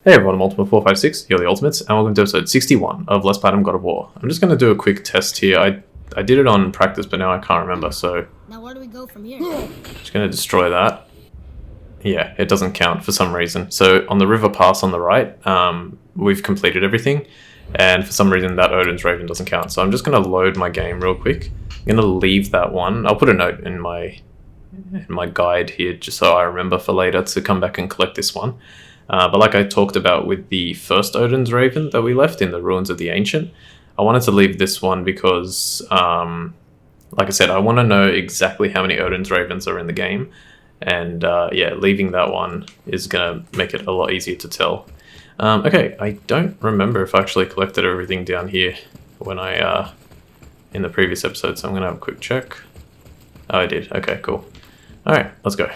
Hey everyone, I'm Ultimate456, you're the Ultimates, and welcome to episode 61 of Less Platinum God of War. I'm just going to do a quick test here. I did it on practice, but now I can't remember, so... Now where do we go from here? Just going to destroy that. Yeah, it doesn't count for some reason. So on the river pass on the right, we've completed everything, and for some reason that Odin's Raven doesn't count. So I'm just going to load my game real quick. I'm going to leave that one. I'll put a note in my guide here, just so I remember for later to come back and collect this one. But like I talked about with the first Odin's Raven that we left in the Ruins of the Ancient, I wanted to leave this one because, like I said, I want to know exactly how many Odin's Ravens are in the game. And yeah, leaving that one is going to make it a lot easier to tell. Okay, I don't remember if I actually collected everything down here when I, in the previous episode, so I'm going to have a quick check. Oh, I did. Okay, cool. Alright, let's go.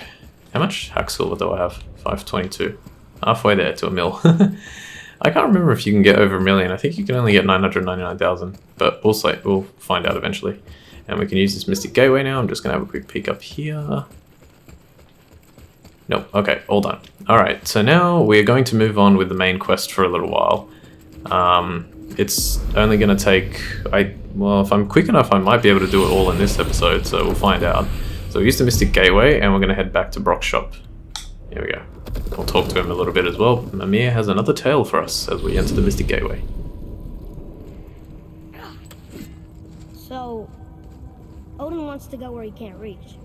How much hack silver do I have? 522. Halfway there to a mil. I can't remember if you can get over 1 million. I think you can only get 999,000, but we'll find out eventually. And we can use this Mystic Gateway now. I'm just going to have a quick peek up here. Nope. Okay, all done. Alright, so now we're going to move on with the main quest for a little while. It's only going to take... well, if I'm quick enough, I might be able to do it all in this episode, so we'll find out. So we'll use the Mystic Gateway, and we're going to head back to Brock's shop. Here we go. We'll talk to him a little bit as well. Mimir has another tale for us as we enter the Mystic Gateway. So, Odin wants to go where he can't reach.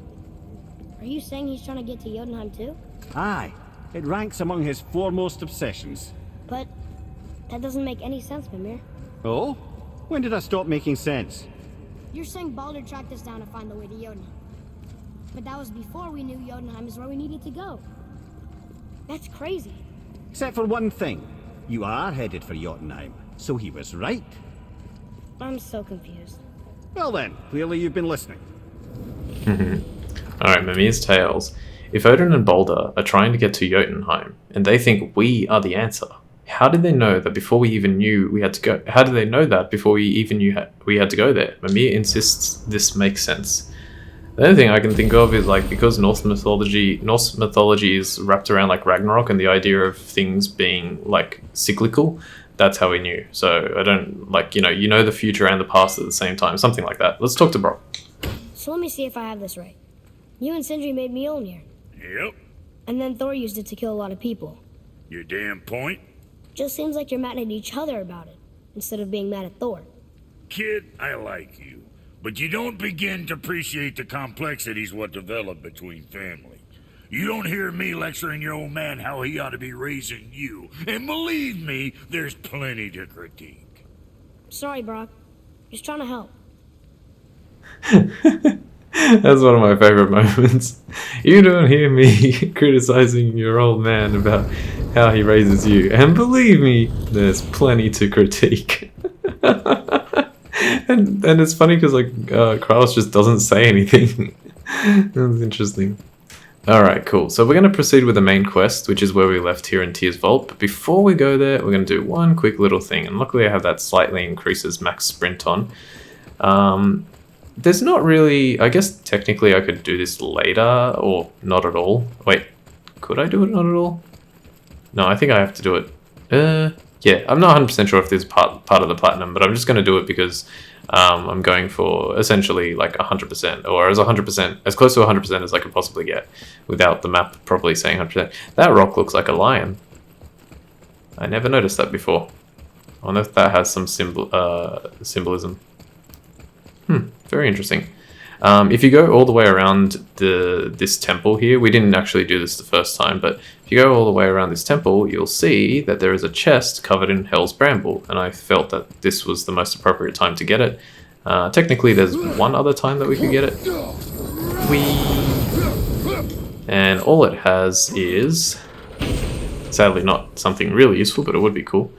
Are you saying he's trying to get to Jotunheim too? Aye, it ranks among his foremost obsessions. But that doesn't make any sense, Mimir. Oh? When did I stop making sense? You're saying Baldur tracked us down to find the way to Jotunheim. But that was before we knew Jotunheim is where we needed to go. That's crazy. Except for one thing. You are headed for Jotunheim, so he was right. I'm so confused. Well then, clearly you've been listening. Alright, Mimir's tales. If Odin and Baldur are trying to get to Jotunheim, and they think we are the answer, how did they know that before we even knew we had to go? How did they know that before we even knew we had to go there? Mimir insists this makes sense. The only thing I can think of is like because Norse mythology is wrapped around like Ragnarok and the idea of things being like cyclical. That's how we knew. So I don't like you know the future and the past at the same time, something like that. Let's talk to Brock. So let me see if I have this right. You and Sindri made Mjolnir. Yep. And then Thor used it to kill a lot of people. Your damn point? Just seems like you're mad at each other about it, instead of being mad at Thor. Kid, I like you. But you don't begin to appreciate the complexities what develop between family. You don't hear me lecturing your old man how he ought to be raising you. And believe me, there's plenty to critique. Sorry, Brock. Just trying to help. That's one of my favorite moments. You don't hear me criticizing your old man about how he raises you. And believe me, there's plenty to critique. And it's funny because like Kratos just doesn't say anything. That's interesting. Alright, cool. So we're going to proceed with the main quest, which is where we left here in Tyr's Vault. But before we go there, we're going to do one quick little thing. And luckily I have that slightly increases max sprint on. There's not really... I guess technically I could do this later or not at all. Wait, could I do it not at all? No, I think I have to do it. Yeah, I'm not 100% sure if this is part of the platinum, but I'm just going to do it because I'm going for essentially like 100%, or as 100%, as close to 100% as I could possibly get without the map properly saying 100%. That rock looks like a lion. I never noticed that before. I wonder if that has some symbolism. Very interesting. If you go all the way around this temple here, we didn't actually do this the first time, but if you go all the way around this temple, you'll see that there is a chest covered in Hell's Bramble, and I felt that this was the most appropriate time to get it. Technically, there's one other time that we could get it. And all it has is, sadly not something really useful, but it would be cool.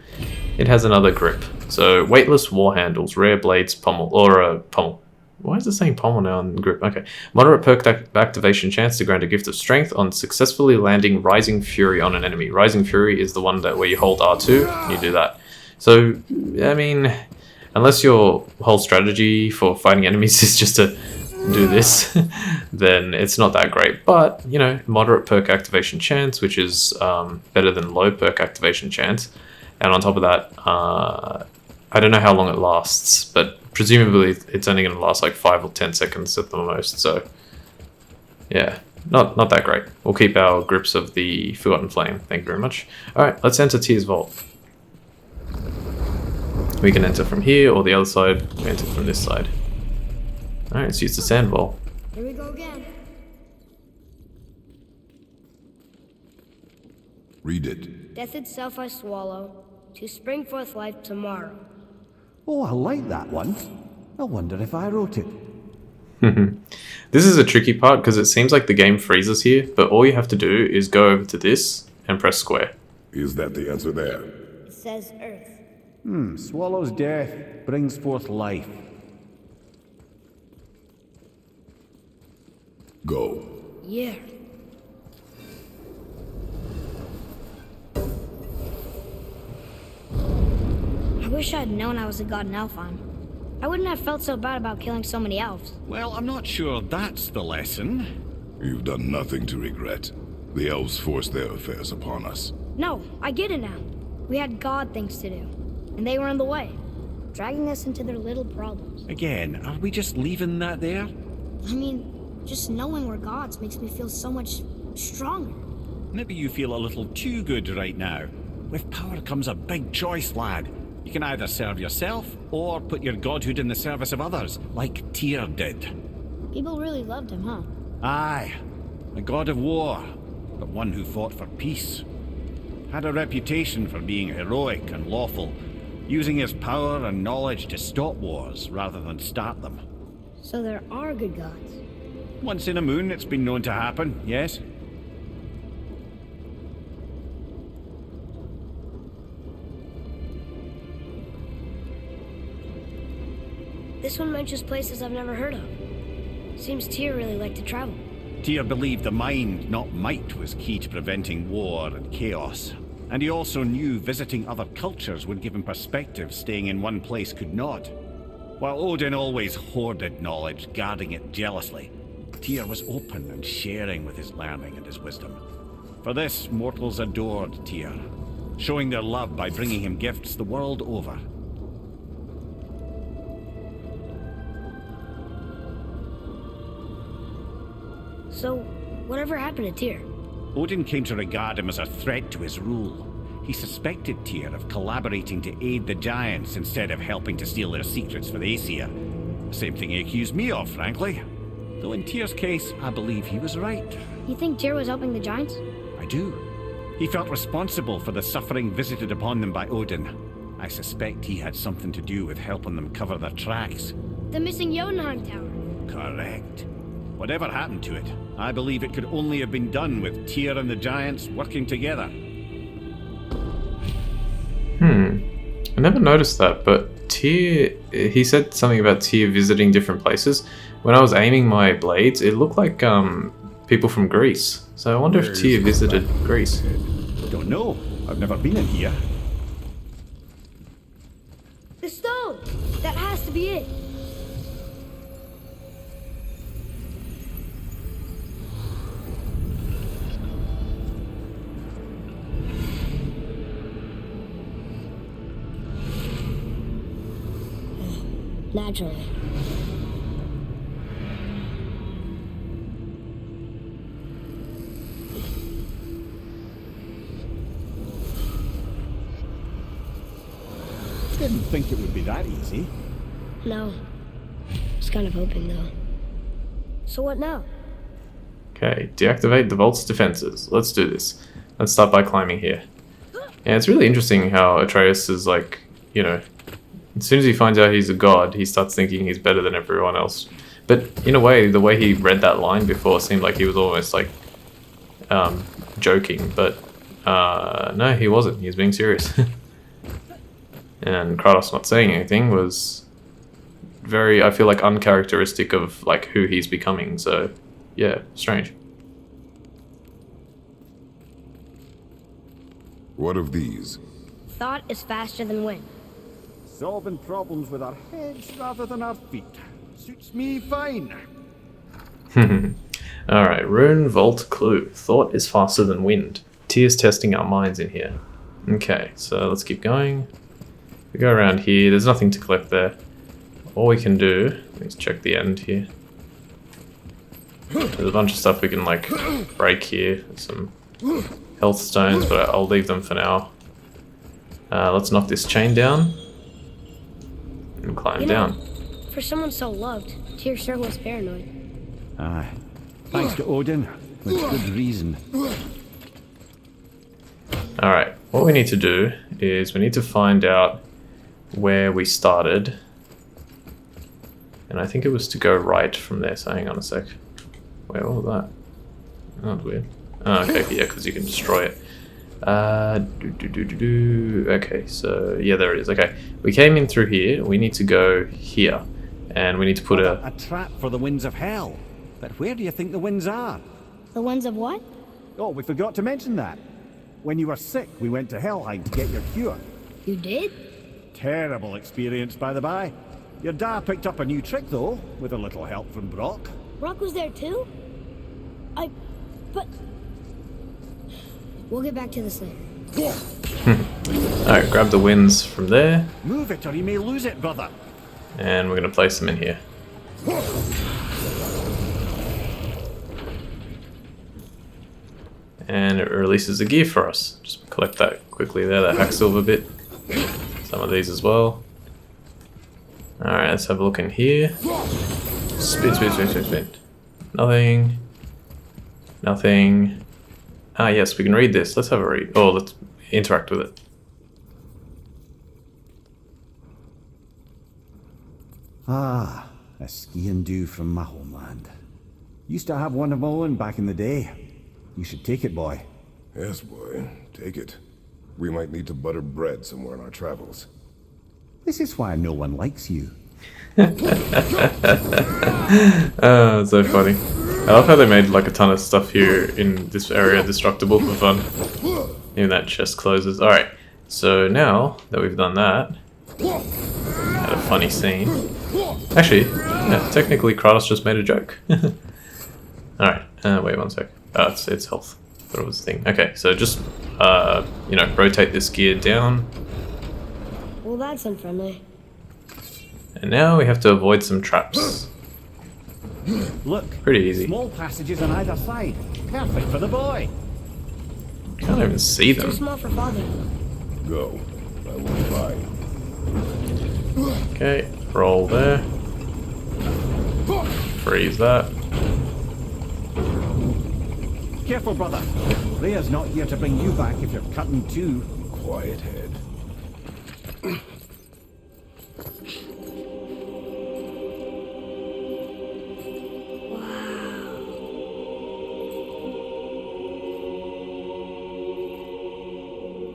It has another grip. So, weightless war handles, rare blades, pommel, or a pommel. Why is it saying pommel now in grip? Okay. Moderate perk activation chance to grant a gift of strength on successfully landing Rising Fury on an enemy. Rising Fury is the one that where you hold R2 and you do that. So, I mean, unless your whole strategy for fighting enemies is just to do this, then it's not that great. But, you know, moderate perk activation chance, which is better than low perk activation chance. And on top of that, I don't know how long it lasts, but presumably it's only going to last like 5 or 10 seconds at the most. So, yeah, not that great. We'll keep our grips of the Forgotten Flame. Thank you very much. Alright, let's enter Tyr's Vault. We can enter from here or the other side. We enter from this side. Alright, let's use the sand ball. Here we go again. Read it. Death itself I swallow, to spring forth life tomorrow. Oh, I like that one. I wonder if I wrote it. This is a tricky part because it seems like the game freezes here, but all you have to do is go over to this and press square. Is that the answer there? It says Earth. Swallows death, brings forth life. Go. Yeah. I wish I had known I was a god in Elfheim. I wouldn't have felt so bad about killing so many elves. Well, I'm not sure that's the lesson. You've done nothing to regret. The elves forced their affairs upon us. No, I get it now. We had god things to do, and they were in the way, dragging us into their little problems. Again, are we just leaving that there? I mean, just knowing we're gods makes me feel so much stronger. Maybe you feel a little too good right now. With power comes a big choice, lad. You can either serve yourself, or put your godhood in the service of others, like Tyr did. People really loved him, huh? Aye, a god of war, but one who fought for peace. Had a reputation for being heroic and lawful, using his power and knowledge to stop wars rather than start them. So there are good gods. Once in a moon, it's been known to happen, yes? This one mentions places I've never heard of. Seems Tyr really liked to travel. Tyr believed the mind, not might, was key to preventing war and chaos. And he also knew visiting other cultures would give him perspective staying in one place could not. While Odin always hoarded knowledge, guarding it jealously, Tyr was open and sharing with his learning and his wisdom. For this, mortals adored Tyr, showing their love by bringing him gifts the world over. So, whatever happened to Tyr? Odin came to regard him as a threat to his rule. He suspected Tyr of collaborating to aid the Giants instead of helping to steal their secrets for the Aesir. Same thing he accused me of, frankly. Though in Tyr's case, I believe he was right. You think Tyr was helping the Giants? I do. He felt responsible for the suffering visited upon them by Odin. I suspect he had something to do with helping them cover their tracks. The missing Jotunheim Tower. Correct. Whatever happened to it, I believe it could only have been done with Tyr and the Giants working together. I never noticed that, but Tyr, he said something about Tyr visiting different places. When I was aiming my blades, it looked like people from Greece. So I wonder if Tyr visited Greece. Don't know. I've never been in here. The stone! That has to be it! Naturally. Didn't think it would be that easy. No. Was kind of hoping, though. So what now? Okay, deactivate the vault's defenses. Let's do this. Let's start by climbing here. Yeah, it's really interesting how Atreus is like, you know, as soon as he finds out he's a god, he starts thinking he's better than everyone else. But in a way, the way he read that line before seemed like he was almost like joking, but no, he wasn't. He was being serious. And Kratos not saying anything was very, I feel like, uncharacteristic of like who he's becoming. So yeah, strange. What of these? Thought is faster than wind. Solving problems with our heads rather than our feet. Suits me fine. Alright, rune vault clue. Thought is faster than wind. Tears testing our minds in here. Okay, so let's keep going. We go around here, there's nothing to collect there. All we can do, let's check the end here. There's a bunch of stuff we can like break here. Some health stones, but I'll leave them for now. Let's knock this chain down and climb down. For someone so loved, Tyr sure was paranoid. Aye. Thanks to Odin, with good reason. Alright, what we need to do is we need to find out where we started. And I think it was to go right from there, so hang on a sec. Wait, what was that? Oh, that's weird. Oh, okay, yeah, because you can destroy it. Okay, so yeah, there it is. Okay, we came in through here. We need to go here, and we need to put A trap for the winds of hell. But where do you think the winds are? The ones of what? Oh, we forgot to mention that. When you were sick, we went to Helheim to get your cure. You did? Terrible experience, by the by. Your dad picked up a new trick, though, with a little help from Brock. Brock was there too? But... We'll get back to this later. Alright, grab the winds from there, Move it or you may lose it, brother. and we're going to place them in here. And it releases the gear for us. Just collect that quickly there, that Hacksilver bit. Some of these as well. Alright, let's have a look in here. Spin, spin, spin, spin, spin. Nothing. Nothing. Ah, yes, we can read this. Let's have a read. Oh, let's interact with it. Ah, a skiing do from my homeland. Used to have one of my own back in the day. You should take it, boy. Yes, boy. Take it. We might need to butter bread somewhere in our travels. This is why no one likes you. Oh, it's so funny. I love how they made like a ton of stuff here in this area destructible for fun. Even that chest closes. Alright, so now that we've done that, had a funny scene. Actually, yeah, technically Kratos just made a joke. Alright, wait one sec. Oh, it's health. Thought it was a thing. Okay, so just, you know, rotate this gear down. Well, that's unfriendly. And now we have to avoid some traps. Look, Pretty easy. small passages on either side. Perfect for the boy. Can't even see Too them. small for father. Go. I will find. Okay, roll there. Freeze that. Careful, brother. Rhea's not here to bring you back if you're cutting too. Quiet head.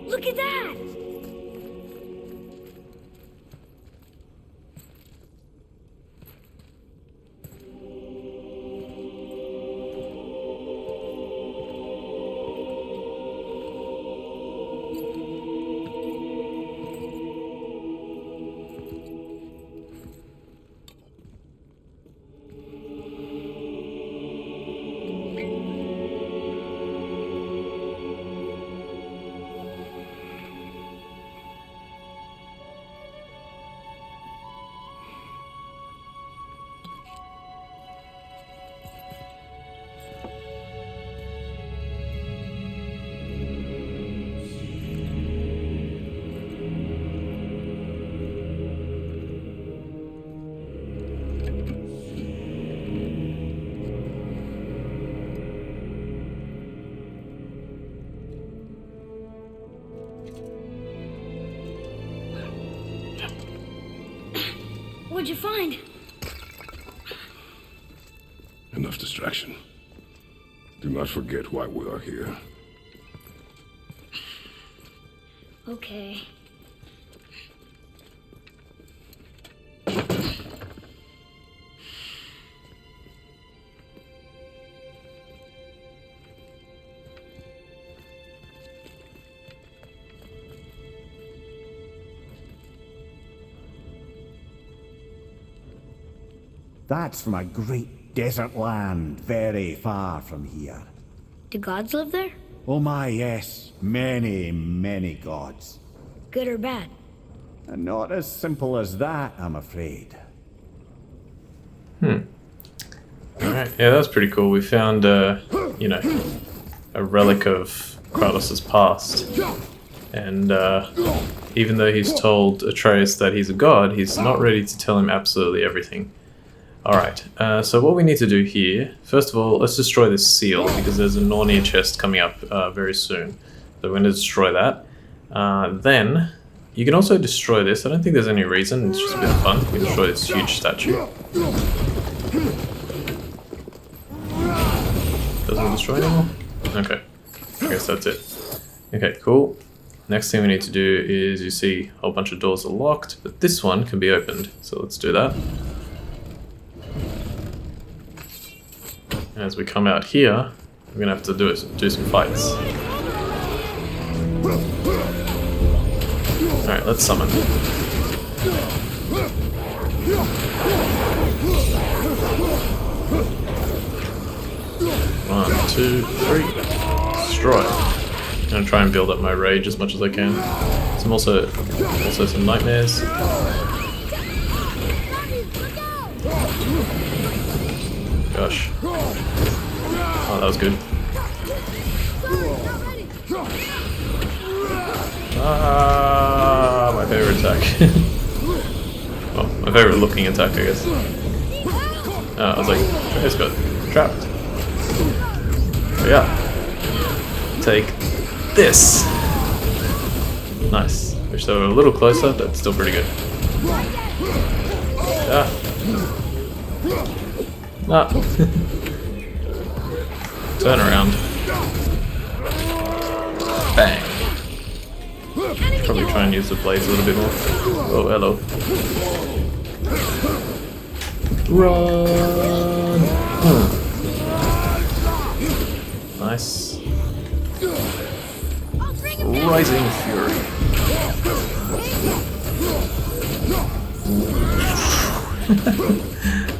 Look at that! What'd you find? Enough distraction. Do not forget why we are here. Okay. That's from a great Desert land, very far from here. Do gods live there? Oh my, yes. Many, many gods. Good or bad? And not as simple as that, I'm afraid. Alright, yeah, that's pretty cool. We found, you know, a relic of Kratos' past. And even though he's told Atreus that he's a god, he's not ready to tell him absolutely everything. Alright, so what we need to do here, first of all, let's destroy this seal, because there's a Nornir chest coming up very soon. So we're going to destroy that. Then, you can also destroy this. I don't think there's any reason, it's just a bit of fun. We destroy this huge statue. Doesn't destroy anymore? Okay, I guess that's it. Okay, cool. Next thing we need to do is, you see a whole bunch of doors are locked, but this one can be opened. So let's do that. As we come out here, we're gonna have to do some fights. Alright, let's summon. 1, 2, 3. Destroy. I'm gonna try and build up my rage as much as I can. Also some nightmares. Gosh. Oh, that was good. Ah, my favorite attack. Well, my favorite looking attack, I guess. I was like, it's got trapped. But yeah. Take this. Nice. Wish they were a little closer, but still pretty good. Ah. Ah. Turn around. Bang. Probably try and use the blades a little bit more. Oh, hello. Run! Nice. Rising Fury.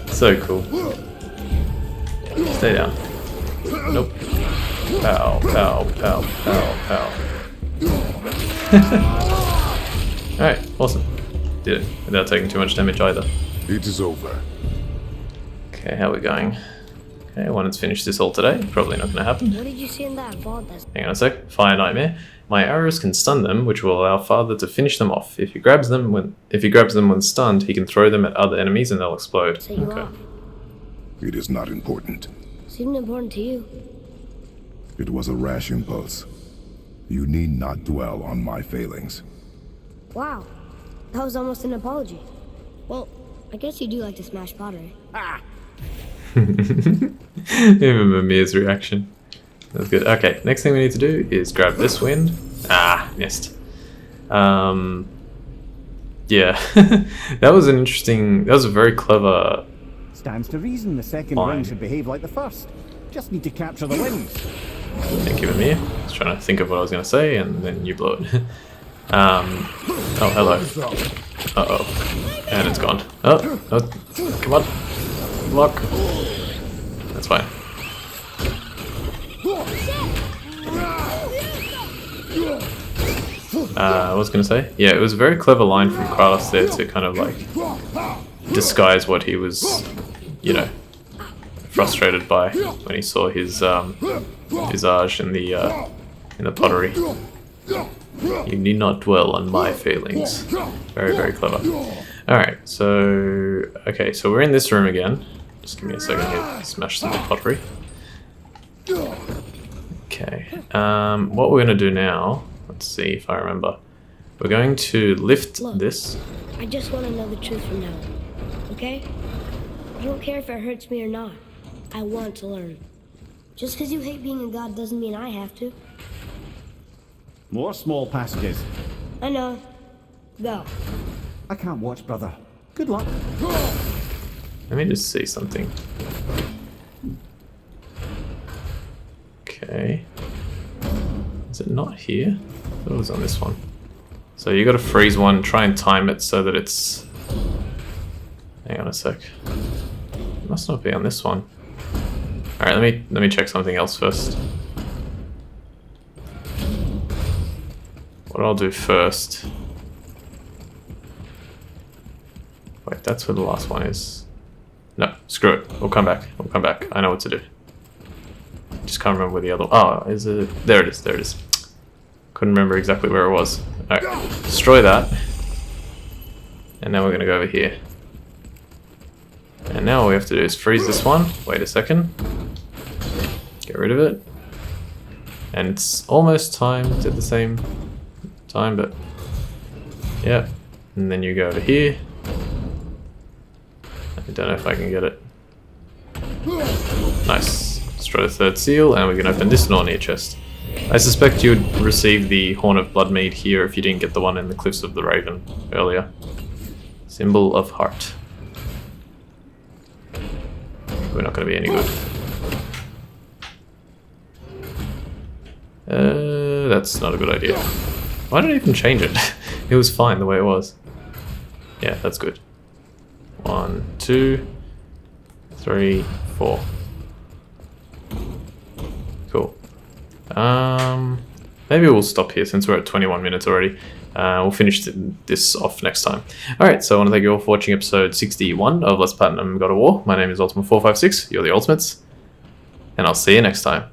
So cool. Stay down. Nope. Pow, pow, pow, pow, pow. Alright, awesome. Did it without taking too much damage either. It is over. Okay, how are we going? Okay, I wanted to finish this all today. Probably not going to happen. What did you see in that vault? Hang on a sec. Fire Nightmare. My arrows can stun them, which will allow Father to finish them off. If he grabs them when stunned, he can throw them at other enemies and they'll explode. Set you off. It is not important. Seemed important to you. It was a rash impulse. You need not dwell on my failings. Wow. That was almost an apology. Well, I guess you do like to smash pottery. Even Mimir's reaction. That's good. Okay, next thing we need to do is grab this wind. Ah, missed. Yeah. That was a very clever... Stands to reason the second Fine. ring should behave like the first. Just need to capture the wings. Thank you, Mimir. I was trying to think of what I was going to say, and then you blow it. Oh, hello. Uh-oh. And it's gone. Oh, come on. Block. That's fine. I was going to say? Yeah, it was a very clever line from Kratos there to kind of like disguise what he was, you know, frustrated by when he saw his visage in the pottery. You need not dwell on my failings. Very, very clever. Alright, so... Okay, so we're in this room again. Just give me a second here to smash some more pottery. Okay, what we're going to do now... Let's see if I remember. We're going to lift this. I just want to know the truth from now on. Okay? I don't care if it hurts me or not. I want to learn. Just because you hate being a god doesn't mean I have to. More small passages. I know. Go. I can't watch, brother. Good luck. Let me just see something. Okay. Is it not here? I thought it was on this one. So you gotta freeze one, try and time it so that it's... Hang on a sec. must not be on this one. Alright, let me check something else first. What I'll do first... Wait, that's where the last one is. No, screw it. We'll come back. We'll come back. I know what to do. Just can't remember where the other... Oh, is it... There it is. There it is. Couldn't remember exactly where it was. Alright, destroy that. And now we're going to go over here. And now all we have to do is freeze this one. Wait a second. Get rid of it. And it's almost timed at the same time, but... Yeah. And then you go over here. I don't know if I can get it. Nice. Destroy the third seal, and we can open this Nornir chest. I suspect you would receive the Horn of Bloodmead here if you didn't get the one in the Cliffs of the Raven earlier. Symbol of Heart. We're not going to be any good. That's not a good idea. Why did I even change it? It was fine the way it was. Yeah, that's good. 1, 2, 3, 4. Cool. Maybe we'll stop here since we're at 21 minutes already. We'll finish this off next time. Alright, so I want to thank you all for watching episode 61 of Let's Platinum God of War. My name is Ultima456, you're the Ultimates, and I'll see you next time.